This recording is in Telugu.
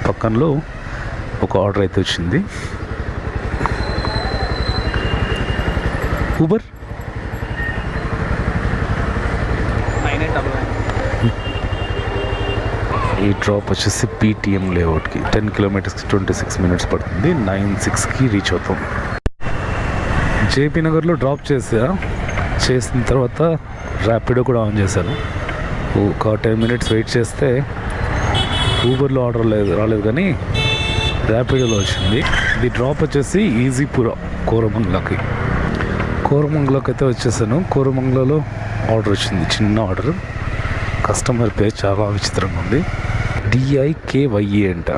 పక్కనలో ఒక ఆర్డర్ అయితే వచ్చింది. ఊబర్ ఈ డ్రాప్ వచ్చేసి PTM లేఅవుట్కి 10 కిలోమీటర్స్కి 26 మినిట్స్ పడుతుంది. 9:06కి రీచ్ అవుతాం. JP నగర్లో డ్రాప్ చేసిన తర్వాత ర్యాపిడో కూడా ఆన్ చేశాను. ఒక 10 మినిట్స్ వెయిట్ చేస్తే ఊబర్లో ఆర్డర్ రాలేదు, కానీ ర్యాపిడోలో వచ్చింది. ఇది డ్రాప్ వచ్చేసి ఈజీపుర కోరమంగళకి అయితే వచ్చేసాను. కోరమంగళలో ఆర్డర్ వచ్చింది, చిన్న ఆర్డర్. కస్టమర్ పేరు చాలా విచిత్రంగా ఉంది, DIKYA అంట.